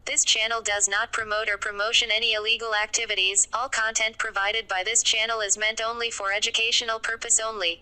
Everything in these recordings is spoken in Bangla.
This channel does not promote or promotion any illegal activities. All content provided by this channel is meant only for educational purpose only.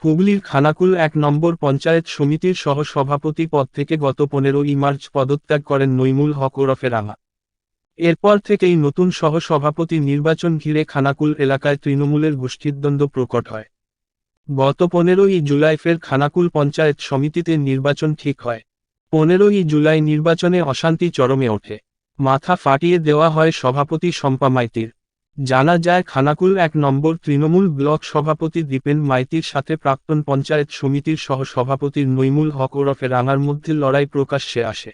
হুগলির খানাকুল ১ নম্বর পঞ্চায়েত সমিতির সহ-সভাপতি পদ থেকে গত ১৫ই মার্চ পদত্যাগ করেন নইমুল হক ওরফে রাঙা। এরপর থেকেই নতুন সহ-সভাপতি নির্বাচন ঘিরে খানাকুল এলাকায় তৃণমূলের গোষ্ঠীদ্বন্দ্ব প্রকট হয়। গত ১৫ই জুলাই ফের খানাকুল পঞ্চায়েত সমিতিতে নির্বাচন ঠিক হয়। ১৫ই জুলাই নির্বাচনে অশান্তি চরমে ওঠে। মাথা ফাটিয়ে দেওয়া হয় সভাপতি শম্পা মাইতির। জানা যায় খানাকুল ১ নম্বর তৃণমূল ব্লক সভাপতি দীপেন মাইতির সাথে প্রাক্তন পঞ্চায়েত সমিতির সহ-সভাপতির নইমুল হক ওরফে রাঙার মধ্যে লড়াই প্রকাশ্যে আসে।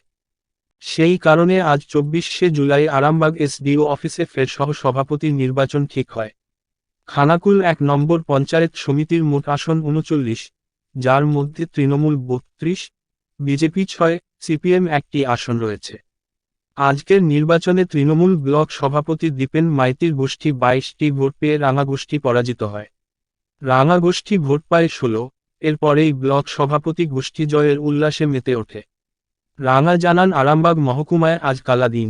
সেই কারণে আজ ২৪শে জুলাই আরামবাগ এসডিও অফিসে ফের সহ-সভাপতির নির্বাচন ঠিক হয়। খানাকুল ১ নম্বর পঞ্চায়েত সমিতির মোট আসন ৩৯, যার মধ্যে তৃণমূল ৩২, বিজেপি ৬, সিপিএম ১টি আসন রয়েছে। আজকের নির্বাচনে তৃণমূল ব্লক সভাপতি দীপেন মাইতির গোষ্ঠী ২২টি ভোট পেয়ে রাঙা গোষ্ঠী পরাজিত হয়। রাঙা গোষ্ঠী ভোট পায় ১৬, এরপরেই ব্লক সভাপতি গোষ্ঠী জয়ের উল্লাসে মেতে ওঠে। রাঙা জানান আরামবাগ মহকুমায় আজ কালা দিন।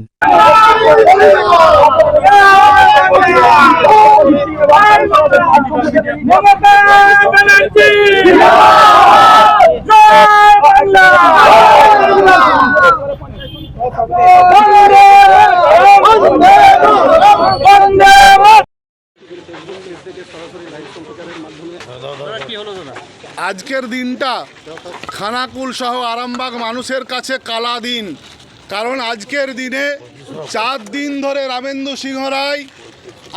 আজকের দিনটা খানাকুল সহ আরামবাগ মানুষের কাছে কালা দিন। কারণ আজকের দিনে ৪ দিন ধরে রামেন্দু সিংহ রায়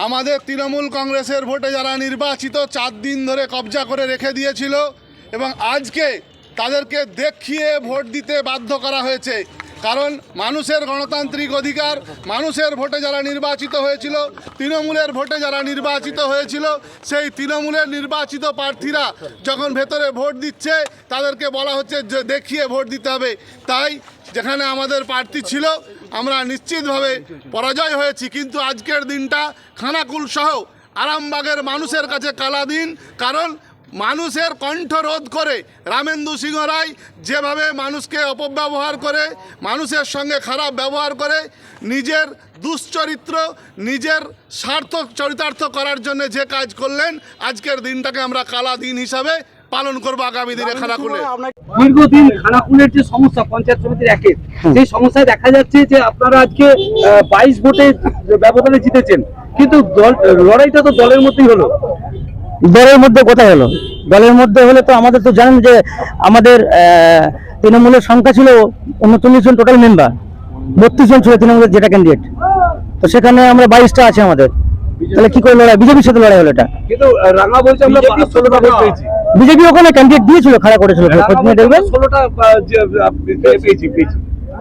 আমাদের তৃণমূল কংগ্রেসের ভোটে যারা নির্বাচিত ৪ দিন ধরে কবজা করে রেখে দিয়েছিল এবং আজকে তাদেরকে দেখিয়ে ভোট দিতে বাধ্য করা হয়েছে। কারণ মানুষের গণতান্ত্রিক অধিকার, মানুষের ভোটে যারা নির্বাচিত হয়েছিল, তৃণমূলের ভোটে যারা নির্বাচিত হয়েছিল, সেই তৃণমূলের নির্বাচিত প্রার্থীরা যখন ভেতরে ভোট দিচ্ছে তাদেরকে বলা হচ্ছে যে দেখিয়ে ভোট দিতে হবে। তাই যেখানে আমাদের প্রার্থী ছিল আমরা নিশ্চিতভাবে পরাজয় হয়েছি। কিন্তু আজকের দিনটা খানাকুল সহ আরামবাগের মানুষের কাছে কালা দিন। কারণ মানুষের কণ্ঠ রোধ করে রামেন্দু সিংহ রায় যেভাবে মানুষকে অপব্যবহার করে, মানুষের সঙ্গে খারাপ ব্যবহার করে, নিজের দুশ্চরিত্র, নিজের স্বার্থ চরিতার্থ করার জন্য যে কাজ করলেন, আজকের দিনটাকে আমরা কালা দিন হিসাবে পালন করবো আগামী দিনে খানাকুলে। দীর্ঘদিন খানাকুলের যে সমস্যা পঞ্চায়েত সমিতির একের, সেই সমস্যায় দেখা যাচ্ছে যে আপনারা আজকে ২২ ভোটে ব্যবধানে জিতেছেন, কিন্তু লড়াইটা তো দলের মধ্যেই হলো। দলের মধ্যে কোথায় হলো? দলের মধ্যে হলে তো আমাদের তো জানেন যে আমাদের তৃণমূলের সংখ্যা ছিল ৩৯ জন টোটাল মেম্বার, ৩২ জন ছিল তৃণমূলের যেটা ক্যান্ডিডেট, তো সেখানে আমরা ২২টা আছে আমাদের। তাহলে কি করে লড়াই? বিজেপির সাথে লড়াই হলো এটা। কিন্তু রাঙা বলছে আমরা ১৬টা ভোট পেয়েছি। বিজেপি ওখানে ক্যান্ডিডেট দিয়েছিল, খাড়া করেছিল, দেখবেন ১৬টা পেয়েছি।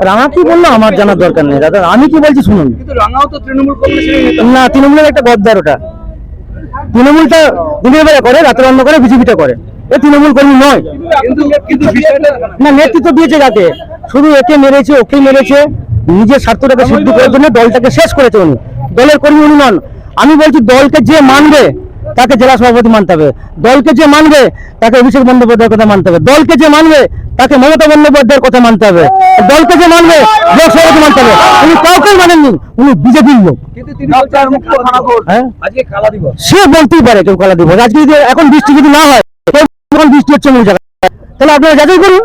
রাঙা কি বললো আমার জানার দরকার নেই দাদা, আমি কি বলছি শুনুন। কিন্তু রাঙাও তো তৃণমূল কংগ্রেসের নেতা। না, তৃণমূলের একটা গদ্দার ওটা। তৃণমূলটা দিনের বেলা করে, রাতের অন্য করে, বিজেপিটা করে। এ তৃণমূল কর্মী নয়। কিন্তু বিষয়টা না, নেতৃত্ব দিয়েছে যাকে, শুধু একে মেরেছে, ওকে মেরেছে, নিজের স্বার্থটাকে সিদ্ধ করার জন্য দলটাকে শেষ করেছে উনি। দলের কর্মী উনি নন। আমি বলছি দলকে যে মানবে তাকে জেলা সভাপতি মানতে হবে, দলকে যে মানবে তাকে অভিষেক বন্দ্যোপাধ্যায়ের কথা মানতে হবে, দলকে যে মানবে তাকে মমতা বন্দ্যোপাধ্যায়ের কথা মানতে হবে, দলকে যে মানবে ব্লক সভাপতি মানতে হবে। উনি কাউকেই মানেননি, উনি বিজেপির লোক। সে বলতেই পারে কেউ কালা দিবস। আজকে যদি এখন বৃষ্টি যদি না হয়, তখন বৃষ্টি হচ্ছে মূল জায়গায়, তাহলে আপনারা যাচাই করুন।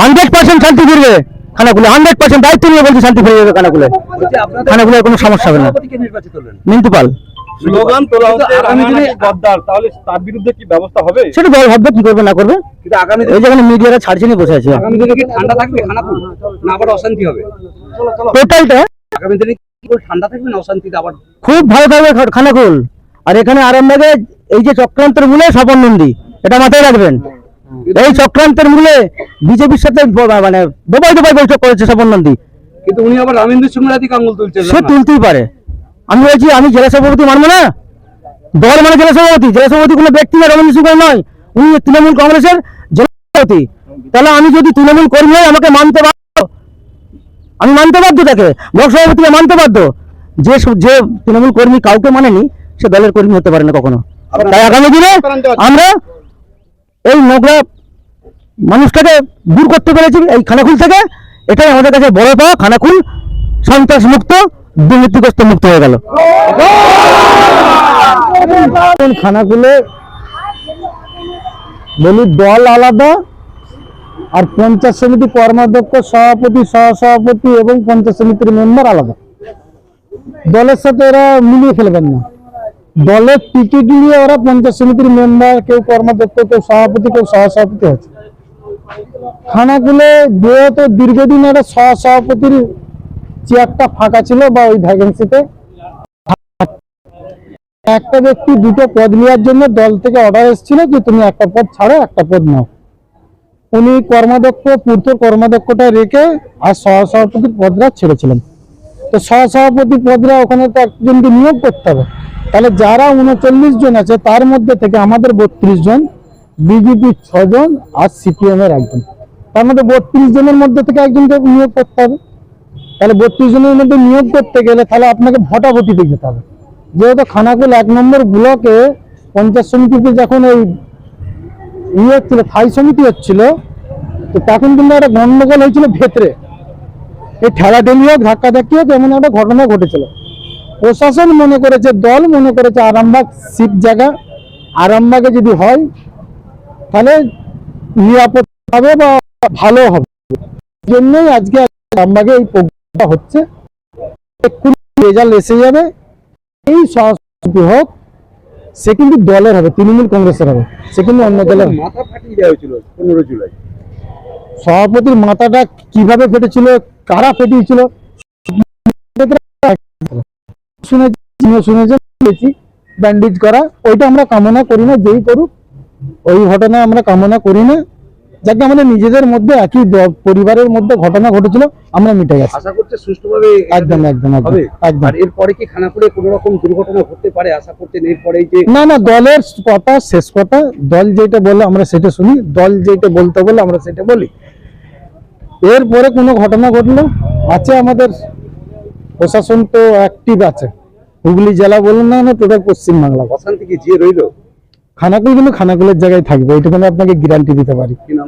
100% শান্তি ফিরবে খানাকুলে, 100% দায়িত্ব নিয়ে বলছি শান্তি ফিরে যাবে খানাকুলে। খানাকুলের কোনো সমস্যা হবে না। মিন্টু পাল স্লোগান তোলা হচ্ছে আগামী দিনে গদ্দার, তাহলে তার বিরুদ্ধে কি ব্যবস্থা হবে? সেটা দল ভাববে কি করবে না করবে। কিন্তু আগামী এই যেখানে মিডিয়ারা ছাড়ছে নিয়ে বসে আছে। আগামী দিনে কি ঠান্ডা থাকবে খানাকুল, না আবার অশান্তি হবে? টোটালটা আগামী দিনে কি ঠান্ডা থাকবে না অশান্তিতে আবার? খুব ভালো থাকবে খানাকুল। আর এখানে আরামবাগে এই যে চক্রান্তের মূলে স্বপন নন্দী, এটা মাথায় রাখবেন। এই চক্রান্তের মূলে বিজেপির সাথে মানে দোবাই বৈঠক করেছে স্বপন নন্দী। কিন্তু উনি আবার রামেন্দ্র সিংহ দিকে আঙুল তুলছেন। সে তুলতেই পারে। আমি বলছি আমি জেলা সভাপতি মানবো না? দল মানে জেলা সভাপতি কোনো ব্যক্তি না, রমেন্দ্র সিংহ নয়, উনি তৃণমূল কংগ্রেসের জেলা সভাপতি। তাহলে আমি যদি তৃণমূল কর্মী হই আমাকে মানতে বাধ্য, আমি মানতে বাধ্য, তাকে ব্লক সভাপতিকে মানতে বাধ্য। যে যে তৃণমূল কর্মী কাউকে মানেনি সে দলের কর্মী হতে পারে না কখনো। তাই আগামী দিনে আমরা এই নোংরা মানুষটাকে দূর করতে পেরেছি এই খানাকুল থেকে, এটাই আমাদের কাছে বড় পাওয়া। খানাকুল সন্ত্রাস মুক্ত, দুর্নীতিগ্রস্ত মুক্ত হয়ে গেল। খানাকুলে বলি দল আলাদা আর পঞ্চায়েত সমিতি কর্মাধ্যক্ষ, সভাপতি, সহসভাপতি এবং পঞ্চায়েত সমিতির মেম্বার আলাদা। দলের সাথে এরা মিলিয়ে ফেলবেন না। দলের টিকিট নিয়ে ওরা পঞ্চায়েত সমিতির মেম্বার, কেউ কর্মাধ্যক্ষ, কেউ সভাপতি, কেউ সহসভাপতি আছে। খানাকুলে যেহেতু দীর্ঘদিন একটা সহসভাপতির চেয়ারটা ফাঁকা ছিল বা ওই ভ্যাকেন্সিতে একটা ব্যক্তি দুটো পদ নেওয়ার জন্য দল থেকে অর্ডার এসেছিল যে তুমি একটা পদ ছাড়ো, একটা পদ নাও। উনি কর্মাধ্যক্ষ, পূর্ত কর্মাধ্যক্ষটা রেখে আর সহসভাপতির পদটা ছেড়েছিলেন। তো সহসভাপতি পদরা ওখানে তো একজনকে নিয়োগ করতে হবে। তাহলে যারা 39 জন আছে তার মধ্যে থেকে আমাদের 32 জন, বিজেপি 6 জন আর সিপিএম এর একজন, তার মধ্যে 32 জনের মধ্যে থেকে একজনকে নিয়োগ করতে হবে। তাহলে 32 জনের মধ্যে নিয়োগ করতে গেলে তাহলে আপনাকে ভোটাভুটিতে যেতে হবে। যেহেতু খানাকুল 1 নম্বর ব্লকে পঞ্চায়েত সমিতিতে যখন এই হচ্ছিল, স্থায়ী সমিতি হচ্ছিল, তো তখন কিন্তু একটা গন্ডগোল হয়েছিল ভেতরে, এই ঠেলাঠেলি হোক, ধাক্কাধাক্কি হোক, এমন একটা ঘটনা ঘটেছিল। প্রশাসন মনে করেছে, দল মনে করেছে আরামবাগ শিব জায়গা, আরামবাগে যদি হয় তাহলে নিরাপদ হবে বা ভালো হবে। জন্যই আজকে আরামবাগে এই প্রোগ্রামটা হচ্ছে। রেজাল্ট এসে যাবে, এই সহসভাপতি হোক সে কিন্তু দলের হবে, তৃণমূল কংগ্রেসের হবে, সে কিন্তু অন্য দলের হবে। মাথা ফাটিয়ে দেওয়া হয়েছিল 15 জুলাই। সভাপতির মাথাটা কিভাবে ফেটেছিল, কারা ফেটিয়েছিল শুনেছি, ব্যান্ডেজ করা, ওইটা আমরা কামনা করি না। যেই করুক ওই ঘটনা আমরা কামনা করি না। যাকে আমাদের নিজেদের মধ্যে একই পরিবারের মধ্যে ঘটনা ঘটেছিল, আমরা মিটে গেছি। আশা করছে সুষ্ঠুভাবে একদম একদম হবে। একদম। আর এরপরে কি খানাকুলে কোনো রকম দুর্ঘটনা ঘটতে পারে আশা করছেন? এরপরে যে না না, দলের কথা শেষ কথা, দল যেটা বলে আমরা সেটা শুনি, দল যেটা বলতে বলে আমরা সেটা বলি। এরপরে কোনো ঘটনা ঘটলো আছে, আমাদের প্রশাসন তো অ্যাক্টিভ আছে। হুগলি জেলা বলুন না না, টোটাল পশ্চিমবাংলা, অশান্তি কি যে রইলো? খানাকুল কিন্তু খানাকুলের জায়গায় থাকবে, এইটুকু আপনাকে গ্যারান্টি দিতে পারি। কি নাম?